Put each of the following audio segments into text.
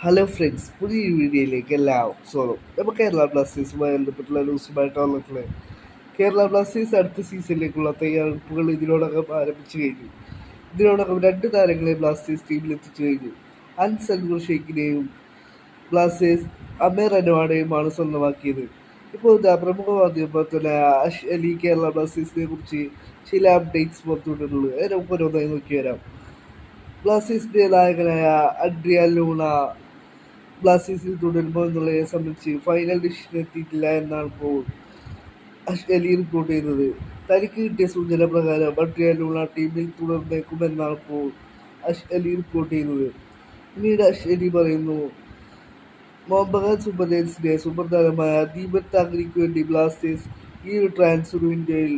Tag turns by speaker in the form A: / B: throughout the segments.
A: Hello friends, പുതിയ വീഡിയോയിലേക്ക് എല്ലാവർക്കും സ്വാഗതം. നമ്മൾ കേരള ബ്ലാസ്റ്റേഴ്സുമായി ബന്ധപ്പെട്ടുള്ള ന്യൂസുമായിട്ട് വന്നിട്ടുള്ളത്. കേരള ബ്ലാസ്റ്റേഴ്സ് അടുത്ത സീസണിലേക്കുള്ള തയ്യാറെടുപ്പുകൾ ഇതിനോടകം ആരംഭിച്ചു കഴിഞ്ഞു. ഇതിനോടകം രണ്ട് താരങ്ങളെ ബ്ലാസ്റ്റേഴ്സ് ടീമിൽ എത്തിച്ചു കഴിഞ്ഞു. അൻസൽഗുർ ഷെയ്ഖിനെയും ബ്ലാസ്റ്റേഴ്സ് അമീർ അനവാണെയുമാണ് സ്വന്തമാക്കിയത്. ഇപ്പോൾ പ്രമുഖ മാധ്യമത്തിലെ അഷ് അലി കേരള ബ്ലാസ്റ്റേഴ്സിനെ കുറിച്ച് ചില അപ്ഡേറ്റ്സ് പുറത്തുവിട്ടിട്ടുള്ളത്. നമുക്ക് ഓരോന്നായി നോക്കി വരാം. ബ്ലാസ്റ്റേഴ്സിന്റെ നായകനായ അഡ്രിയാൻ ലൂണ ബ്ലാസ്റ്റേഴ്സിൽ തുടരുമോ എന്നുള്ളതിനെ സംബന്ധിച്ച് ഫൈനൽ ഡിസിഷൻ എത്തിയിട്ടില്ല എന്നാണ് ഇപ്പോൾ അഷ് അലി റിപ്പോർട്ട് ചെയ്യുന്നത്. തനിക്ക് കിട്ടിയ സൂചന പ്രകാരം അഡ്രിയാൻ ലൂണ ടീമിൽ തുടർന്നേക്കുമെന്നാണ് ഇപ്പോൾ അഷ് അലി റിപ്പോർട്ട് ചെയ്യുന്നത്. പിന്നീട് അഷ് അലി പറയുന്നു, മോഹൻ സൂപ്പർ ജയൻസിന്റെ സൂപ്പർ താരമായ ദീപക് താങ്കരിക്ക് വേണ്ടി ബ്ലാസ്റ്റേഴ്സ് ഈ ഒരു ട്രാൻസ്ഫർ വിൻഡോയിൽ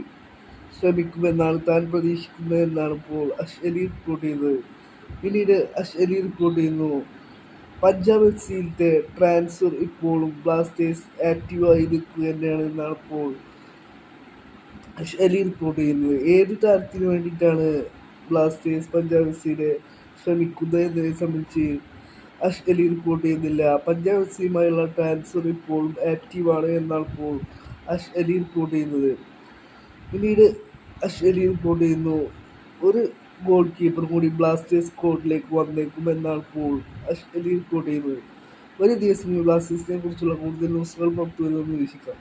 A: ശ്രമിക്കുമെന്നാണ് താൻ പ്രതീക്ഷിക്കുന്നതെന്നാണ് ഇപ്പോൾ അഷ് അലി റിപ്പോർട്ട് ചെയ്തത്. പിന്നീട് അഷ് അലി റിപ്പോർട്ട് ചെയ്യുന്നു, പഞ്ചാബ് എഫ് സിയിലത്തെ ട്രാൻസ്ഫർ ഇപ്പോഴും ബ്ലാസ്റ്റേഴ്സ് ആക്റ്റീവായി നിൽക്കുക തന്നെയാണ് എന്നാണ് ഇപ്പോൾ അഷ് അലി റിപ്പോർട്ട് ചെയ്യുന്നത്. ഏത് താരത്തിന് വേണ്ടിയിട്ടാണ് ബ്ലാസ്റ്റേഴ്സ് പഞ്ചാബ് എഫ് സിയുടെ ശ്രമിക്കുന്നത് എന്നതിനെ സംബന്ധിച്ച് അഷ് അലി റിപ്പോർട്ട് ചെയ്യുന്നില്ല. പഞ്ചാബ് എഫ് സിയുമായുള്ള ട്രാൻസ്ഫർ ഇപ്പോഴും ആക്റ്റീവാണ് എന്നാണ് ഇപ്പോൾ അഷ് അലി റിപ്പോർട്ട് ചെയ്യുന്നത്. പിന്നീട് അഷ് അലി റിപ്പോർട്ട് ചെയ്യുന്നു, ഒരു ഗോൾ കീപ്പർ കൂടി ബ്ലാസ്റ്റേഴ്സ് സ്ക്വാഡിലേക്ക് വന്നേക്കുമെന്നാണ് ഇപ്പോൾ അഷ് അലി റിപ്പോർട്ട് ചെയ്യുന്നത്. വരും ദിവസങ്ങളിൽ ബ്ലാസ്റ്റേഴ്സിനെ കുറിച്ചുള്ള കൂടുതൽ ന്യൂസുകൾ പുറത്തു വരുമെന്ന് നിരീക്ഷിക്കാം.